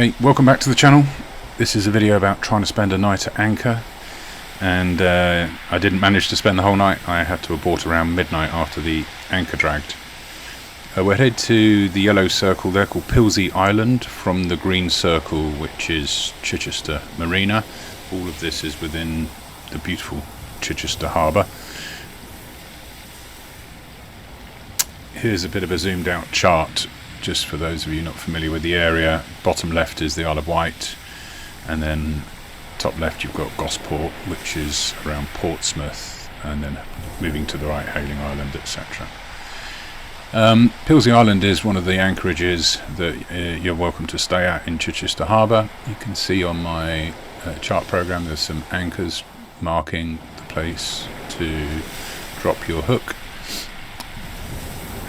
Hey, welcome back to the channel. This is a video about trying to spend a night at anchor, and I didn't manage to spend the whole night. I had to abort around midnight after the anchor dragged. We're headed to the yellow circle there called Pilsey Island from the green circle, which is Chichester Marina. All of this is within the beautiful Chichester Harbour. Here's a bit of a zoomed out chart just for those of you not familiar with the area. Bottom left is the Isle of Wight, and then top left you've got Gosport, which is around Portsmouth, and then moving to the right Hayling Island, etc. Pilsey Island is one of the anchorages that you're welcome to stay at in Chichester Harbour. You can see on my chart program there's some anchors marking the place to drop your hook,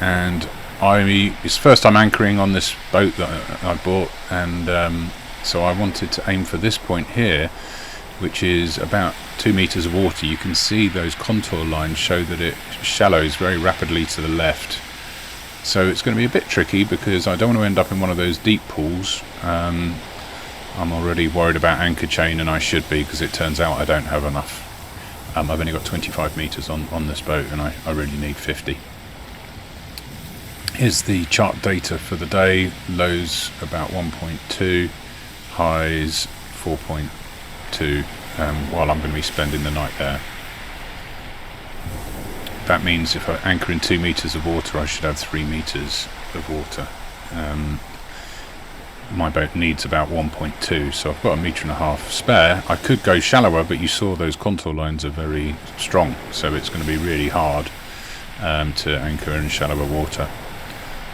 and it's the first time anchoring on this boat that I bought, and so I wanted to aim for this point here, which is about 2 meters of water. You can see those contour lines show that it shallows very rapidly to the left, so it's going to be a bit tricky because I don't want to end up in one of those deep pools. I'm already worried about anchor chain, and I should be, because it turns out I don't have enough. I've only got 25 meters on this boat, and I really need 50. Here's the chart data for the day. Lows about 1.2, highs 4.2, while I'm going to be spending the night there. That means if I anchor in 2 meters of water, I should have 3 meters of water. My boat needs about 1.2, so I've got 1.5 meters spare. I could go shallower, but you saw those contour lines are very strong, so it's going to be really hard to anchor in shallower water.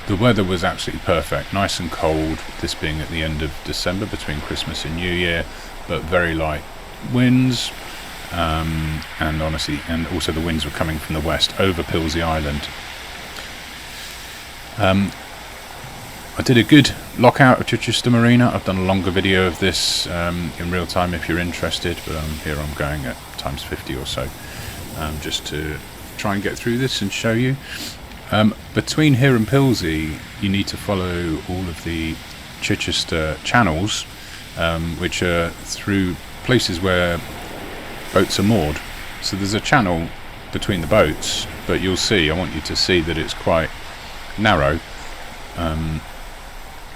The weather was absolutely perfect, nice and cold, this being at the end of December between Christmas and New Year, but very light winds, and also the winds were coming from the west over Pilsey Island. I did a good lockout of Chichester Marina. I've done a longer video of this in real time if you're interested, but here I'm going at times 50 or so, just to try and get through this and show you. Between here and Pilsey, you need to follow all of the Chichester channels, which are through places where boats are moored. So there's a channel between the boats, but you'll see, I want you to see that it's quite narrow,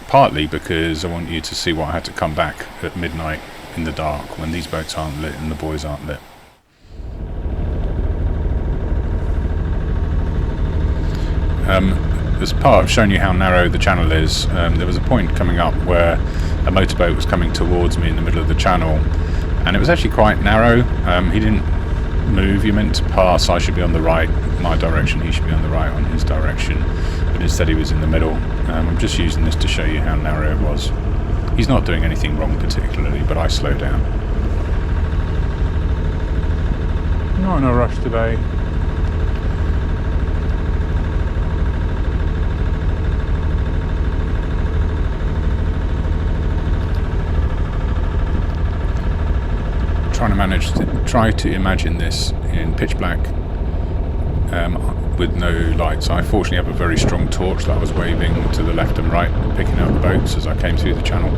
partly because I want you to see what I had to come back at midnight in the dark when these boats aren't lit and the buoys aren't lit. As part of showing you how narrow the channel is, there was a point coming up where a motorboat was coming towards me in the middle of the channel, and it was actually quite narrow. He didn't move. You're meant to pass. I should be on the right, my direction, he should be on the right on his direction, but instead he was in the middle. I'm just using this to show you how narrow it was. He's not doing anything wrong particularly, but I slowed down. Not in a rush today. Try to imagine this in pitch black, with no lights. I fortunately have a very strong torch that I was waving to the left and right, picking up the boats as I came through the channel.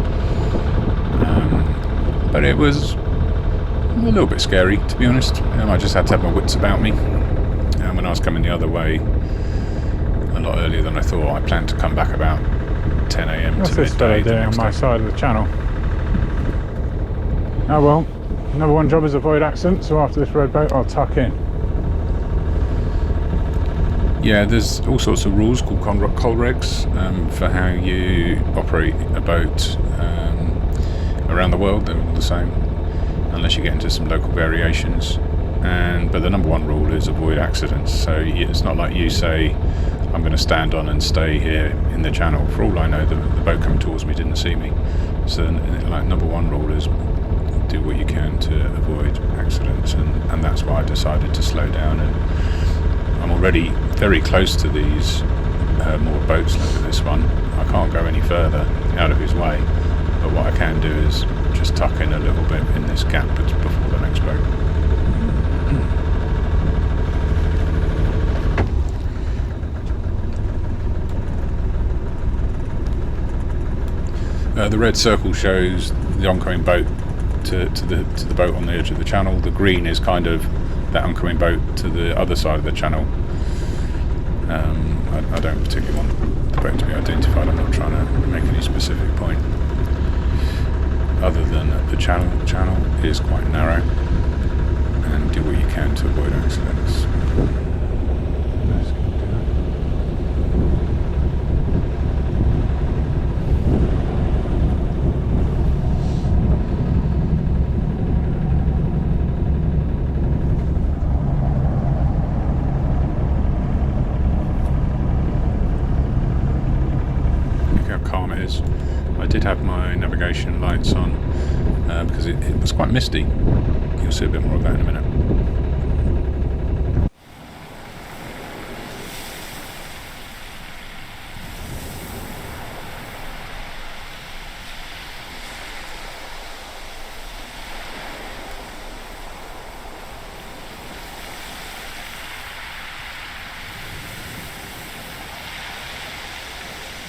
But it was a little bit scary, to be honest. I just had to have my wits about me. When I was coming the other way, a lot earlier than I thought, I planned to come back about 10 AM What's to this fella midday. doing on my side of the channel? Oh well. Number one job is avoid accidents, so after this red boat I'll tuck in. Yeah, there's all sorts of rules called coal regs for how you operate a boat around the world. They're all the same, unless you get into some local variations. But the number one rule is avoid accidents. So it's not like you say, I'm going to stand on and stay here in the channel. For all I know, the boat coming towards me didn't see me. So like number one rule is do what you can to avoid accidents, and that's why I decided to slow down. And I'm already very close to these moored boats. Look at this one. I can't go any further out of his way, but what I can do is just tuck in a little bit in this gap before the next boat. the red circle shows the oncoming boat to the boat on the edge of the channel. The green is kind of that oncoming boat to the other side of the channel. I don't particularly want the boat to be identified. I'm not trying to make any specific point, other than that the channel is quite narrow, and do what you can to avoid accidents. I did have my navigation lights on because it was quite misty. You'll see a bit more of that in a minute.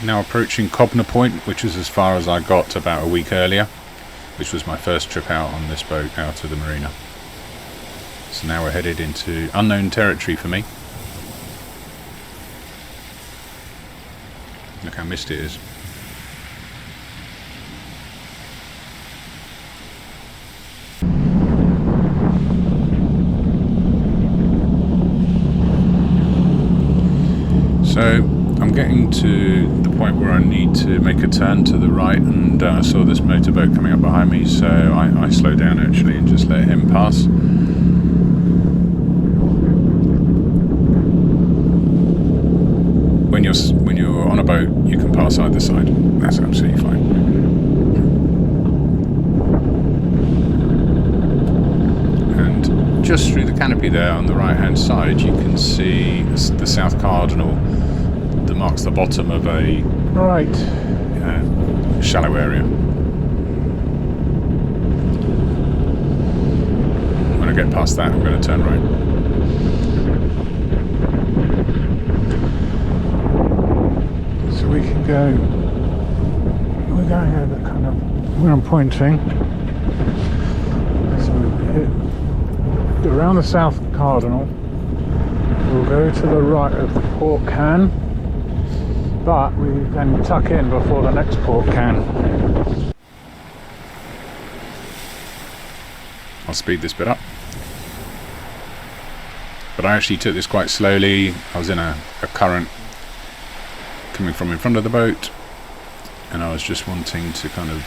Now approaching Cobner Point, which is as far as I got about a week earlier, which was my first trip out on this boat out of the marina. So now we're headed into unknown territory for me. Look how misty it is. So I'm getting to the point where I need to make a turn to the right, and I saw this motorboat coming up behind me, so I slowed down actually and just let him pass. When you're on a boat, you can pass either side. That's absolutely fine. And just through the canopy there on the right hand side, you can see the South Cardinal that marks the bottom of a shallow area. When I get past that, I'm going to turn right. So we can go. We're going over kind of where I'm pointing. So we hit around the South Cardinal. We'll go to the right of the port can. But we then tuck in before the next port can. I'll speed this bit up. But I actually took this quite slowly. I was in a current coming from in front of the boat, and I was just wanting to kind of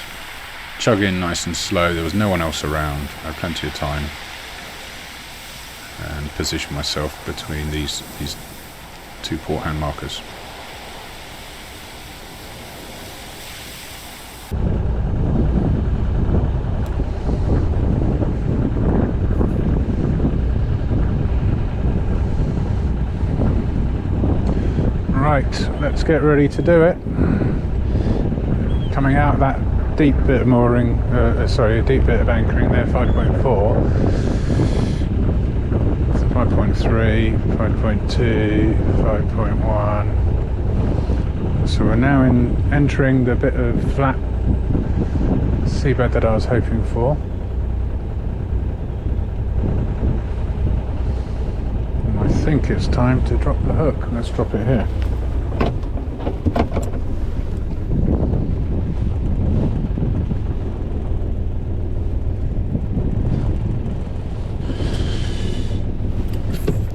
chug in nice and slow. There was no one else around. I had plenty of time, and position myself between these two port hand markers. Right, let's get ready to do it. Coming out of that deep bit of mooring, a deep bit of anchoring there, 5.4, 5.3, 5.2, 5.1. So we're now entering the bit of flat seabed that I was hoping for. And I think it's time to drop the hook. Let's drop it here.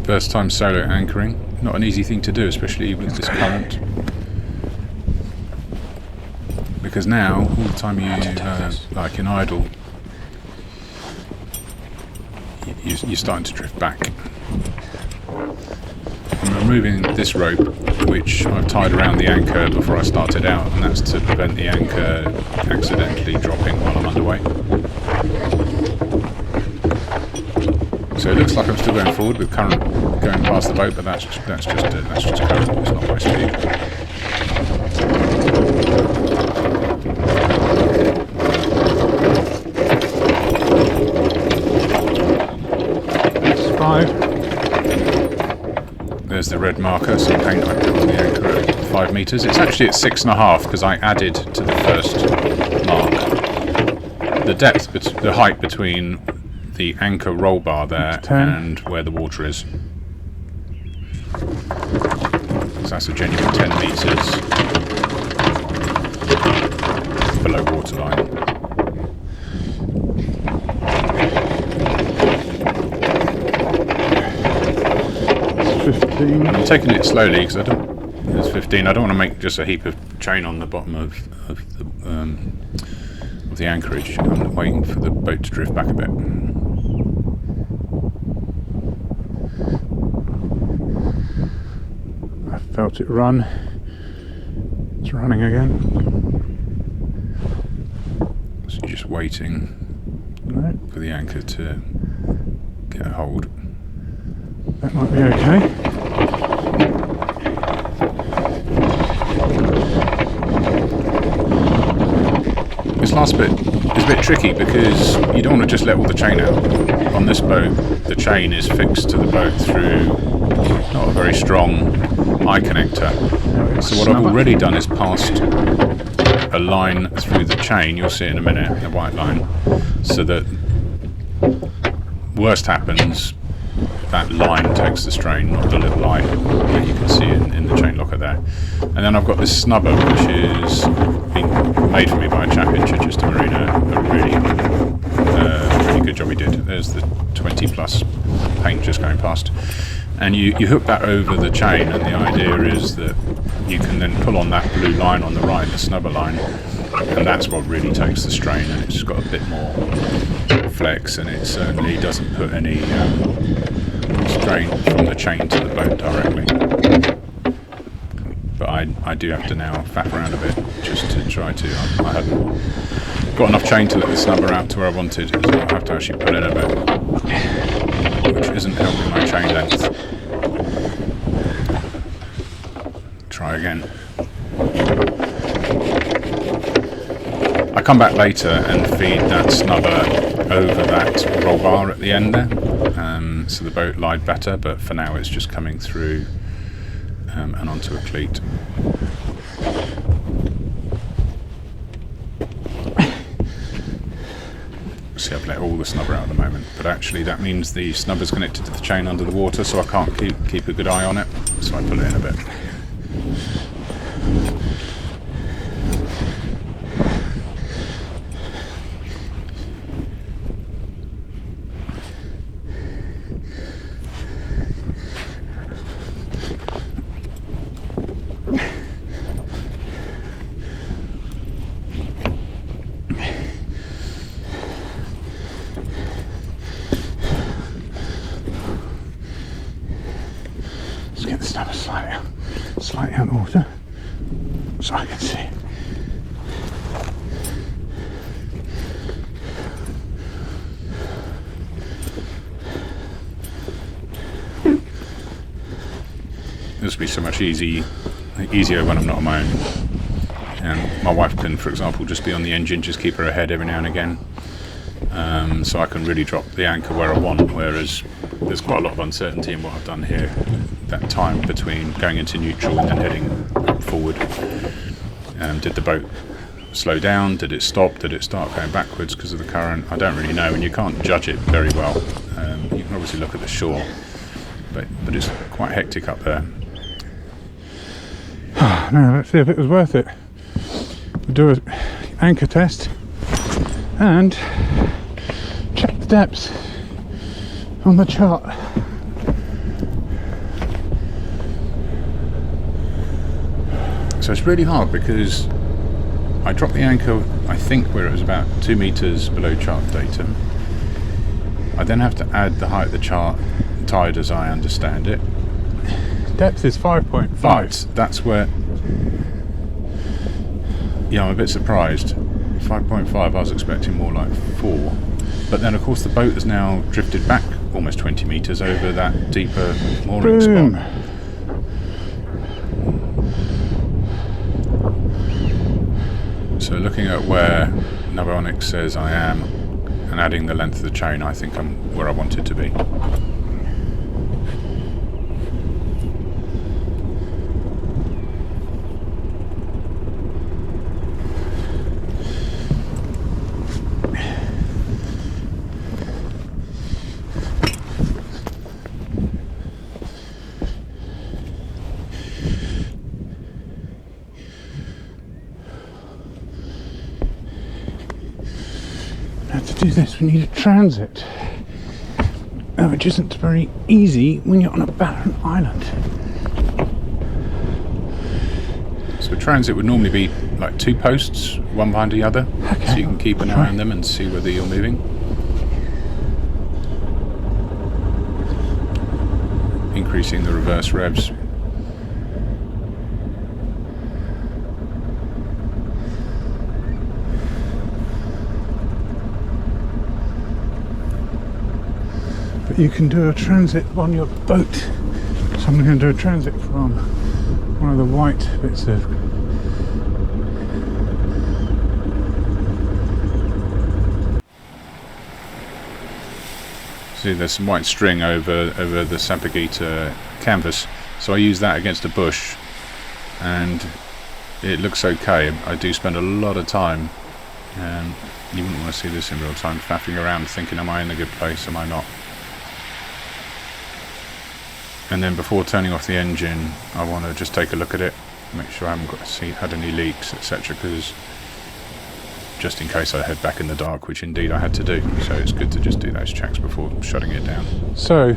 First time solo anchoring, not an easy thing to do, especially with this current. Because now, all the time you, like in idle, you're starting to drift back. I'm removing this rope, which I've tied around the anchor before I started out, and that's to prevent the anchor accidentally dropping while I'm underway. So it looks like I'm still going forward with current going past the boat, but that's just current. It's not my speed. That's 5. There's the red marker, some paint I put on the anchor at 5 meters. It's actually at 6.5 because I added to the first mark the depth, the height between the anchor roll bar there and where the water is. So that's a genuine 10 metres below waterline. It's 15. I'm taking it slowly because it's 15. I don't want to make just a heap of chain on the bottom of the anchorage. I'm waiting for the boat to drift back a bit. I felt it run. It's running again. So you're just waiting for the anchor to get a hold. That might be okay. This last bit is a bit tricky because you don't want to just let all the chain out. On this boat, the chain is fixed to the boat through not a very strong eye connector. So what I've already done is passed a line through the chain, you'll see it in a minute, the white line, so that worst happens, that line takes the strain, not the little eye that you can see in the chain locker there. And then I've got this snubber, which is being made for me by a chap in Chichester Marina. A really good job he did. There's the 20 plus paint just going past. And you hook that over the chain, and the idea is that you can then pull on that blue line on the right, the snubber line, and that's what really takes the strain, and it's got a bit more flex, and it certainly doesn't put any strain from the chain to the boat directly. But I do have to now faff around a bit just to try to. I hadn't got enough chain to let the snubber out to where I wanted, so I have to actually pull in a bit, which isn't helping my chain length. Try again. I come back later and feed that snubber over that roll bar at the end there, so the boat lied better, but for now it's just coming through and onto a cleat. See, I've let all the snubber out at the moment, but actually that means the snubber's connected to the chain under the water, so I can't keep a good eye on it, so I pull it in a bit. Let's get the snubber slightly out of water so I can see. This will be so much easier when I'm not on my own. And my wife can, for example, just be on the engine, just keep her ahead every now and again. So I can really drop the anchor where I want, whereas there's quite a lot of uncertainty in what I've done here. That time between going into neutral and then heading up forward. Did the boat slow down? Did it stop? Did it start going backwards because of the current? I don't really know, and you can't judge it very well. You can obviously look at the shore, but it's quite hectic up there. Now let's see if it was worth it. We'll do an anchor test and check the depths on the chart. So it's really hard because I dropped the anchor, I think, where it was about 2 meters below chart data. I then have to add the height of the chart tide as I understand it. Depth is 5.5. But that's where, yeah, I'm a bit surprised. 5.5, I was expecting more like 4. But then, of course, the boat has now drifted back almost 20 metres over that deeper mooring spot. So looking at where Navionics says I am and adding the length of the chain, I think I'm where I wanted to be. do this, we need a transit, which isn't very easy when you're on a barren island. So a transit would normally be like 2 posts, one behind the other, Okay, so you can keep an eye on them and see whether you're moving. Increasing the reverse revs. But you can do a transit on your boat. So I'm going to do a transit from one of the white bits of see there's some white string over the Sampaguita canvas, so I use that against a bush and it looks okay. I do spend a lot of time, and you wouldn't want to see this in real time, faffing around thinking, am I in a good place, am I not? And then before turning off the engine, I want to just take a look at it, make sure I haven't had any leaks, etc., because just in case I head back in the dark, which indeed I had to do, so it's good to just do those checks before shutting it down. So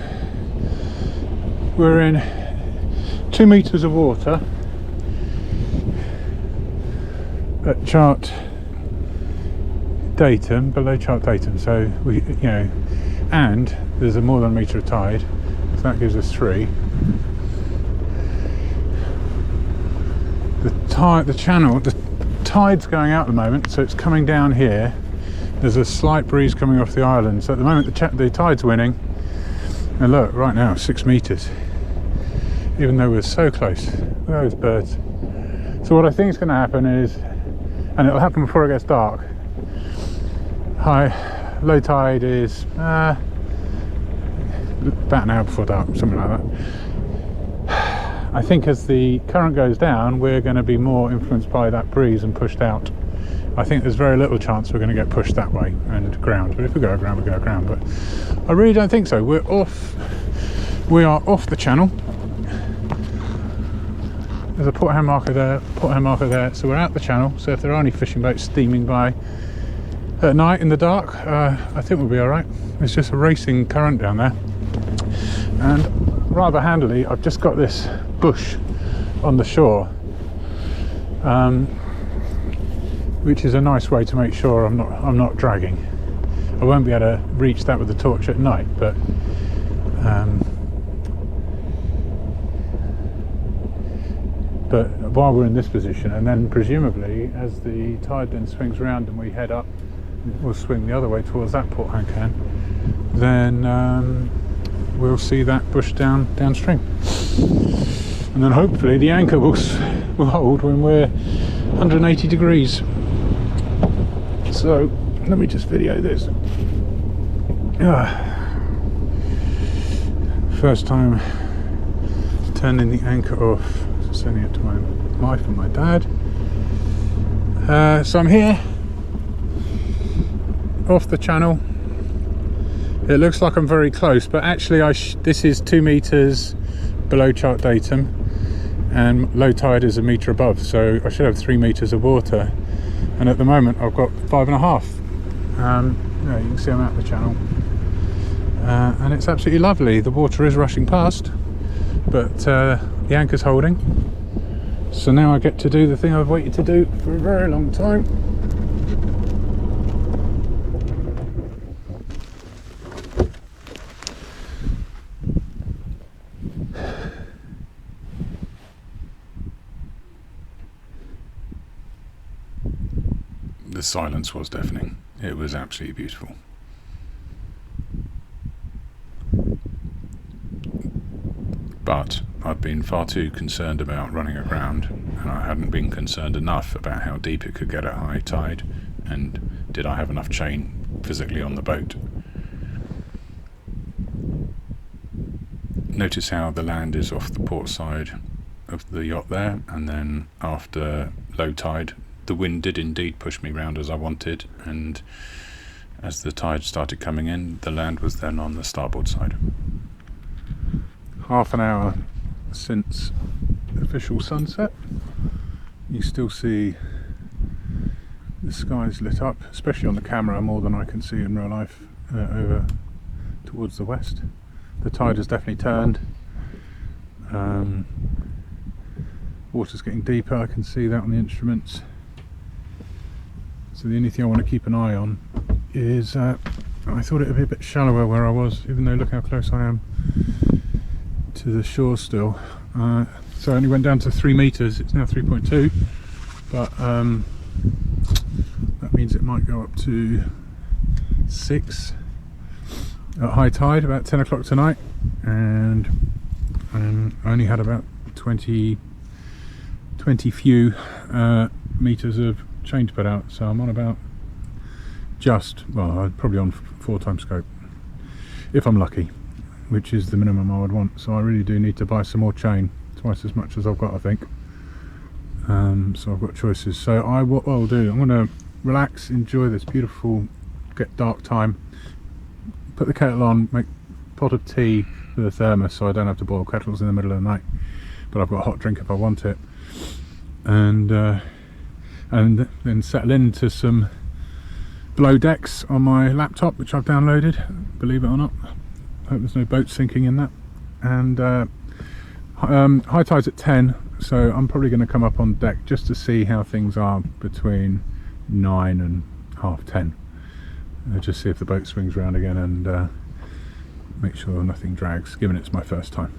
we're in 2 meters of water at chart datum, below chart datum, so we, and there's more than a metre of tide, so that gives us 3. The tide's going out at the moment, so it's coming down here. There's a slight breeze coming off the island, so at the moment the tide's winning, and look, right now 6 meters, even though we're so close. Look at those birds. So what I think is going to happen is, and it'll happen before it gets dark, low tide is about an hour before dark, something like that. I think as the current goes down, we're going to be more influenced by that breeze and pushed out. I think there's very little chance we're going to get pushed that way and ground, but if we go aground, we go aground. But I really don't think so. We are off the channel. There's a port hand marker there, so we're out the channel. So if there are any fishing boats steaming by at night in the dark, I think we'll be all right. It's just a racing current down there, and rather handily, I've just got this bush on the shore, which is a nice way to make sure I'm not dragging. I won't be able to reach that with the torch at night, but while we're in this position, and then presumably as the tide then swings around and we head up, we'll swing the other way towards that port hand can, then we'll see that bush downstream, and then hopefully the anchor will hold when we're 180 degrees. So let me just video this. First time turning the anchor off, sending it to my wife and my dad. So I'm here off the channel. It looks like I'm very close, but actually this is 2 meters below chart datum and low tide is a metre above, so I should have 3 meters of water, and at the moment I've got 5.5. You can see I'm out the channel, and it's absolutely lovely. The water is rushing past, but the anchor's holding, so now I get to do the thing I've waited to do for a very long time. The silence was deafening. It was absolutely beautiful. But I've been far too concerned about running aground, and I hadn't been concerned enough about how deep it could get at high tide, and did I have enough chain physically on the boat. Notice how the land is off the port side of the yacht there, and then after low tide the wind did indeed push me round as I wanted, and as the tide started coming in, the land was then on the starboard side. Half an hour since official sunset, you still see The sky's lit up, especially on the camera, more than I can see in real life, over towards the west. The tide has definitely turned. Water's getting deeper, I can see that on the instruments. So the only thing I want to keep an eye on is, I thought it would be a bit shallower where I was, even though look how close I am to the shore still. So I only went down to 3 meters, it's now 3.2, but that means it might go up to 6 at high tide, about 10 o'clock tonight, and I only had about 20 few meters of chain to put out, so I'm on about I'm probably on 4 times scope, if I'm lucky, which is the minimum I would want. So I really do need to buy some more chain, twice as much as I've got, I think. So I've got choices. So what I'll do, I'm going to relax, enjoy this beautiful get dark time, put the kettle on, make a pot of tea with a thermos so I don't have to boil kettles in the middle of the night, but I've got a hot drink if I want it, and then settle into some below decks on my laptop, which I've downloaded, believe it or not. Hope there's no boat sinking in that. And high tide's at 10, so I'm probably going to come up on deck just to see how things are between 9 and half 10. Just see if the boat swings around again, and make sure nothing drags, given it's my first time.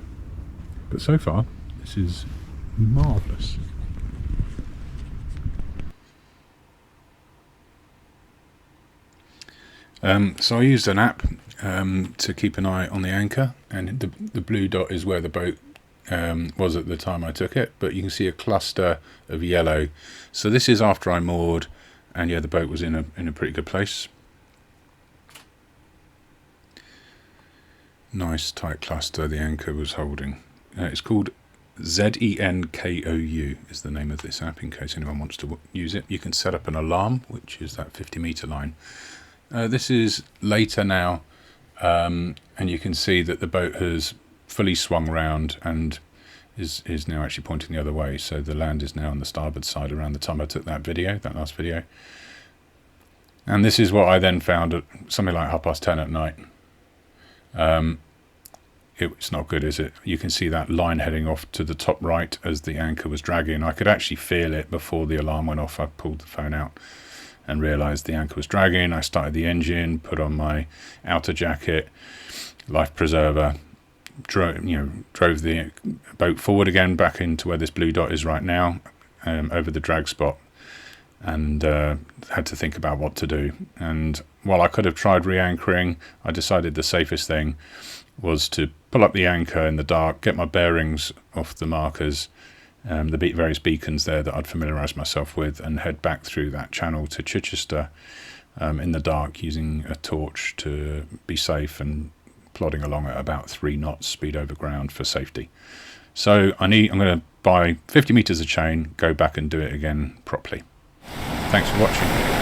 But so far, this is marvellous. So I used an app to keep an eye on the anchor, and the blue dot is where the boat was at the time I took it, but you can see a cluster of yellow. So this is after I moored, and yeah, the boat was in a pretty good place. Nice tight cluster the anchor was holding. It's called Zenkou is the name of this app, in case anyone wants to use it. You can set up an alarm, which is that 50-meter line. This is later now, and you can see that the boat has fully swung round and is now actually pointing the other way. So the land is now on the starboard side around the time I took that last video. And this is what I then found at something like 10:30 at night. It's not good, is it? You can see that line heading off to the top right as the anchor was dragging. I could actually feel it before the alarm went off. I pulled the phone out and realised the anchor was dragging. I started the engine, put on my outer jacket, life preserver, drove the boat forward again back into where this blue dot is right now, over the drag spot, and had to think about what to do. And while I could have tried re-anchoring, I decided the safest thing was to pull up the anchor in the dark, get my bearings off the markers, the various beacons there that I'd familiarised myself with, and head back through that channel to Chichester in the dark, using a torch to be safe, and plodding along at about 3 knots speed over ground for safety. So I'm going to buy 50 metres of chain, go back and do it again properly. Thanks for watching.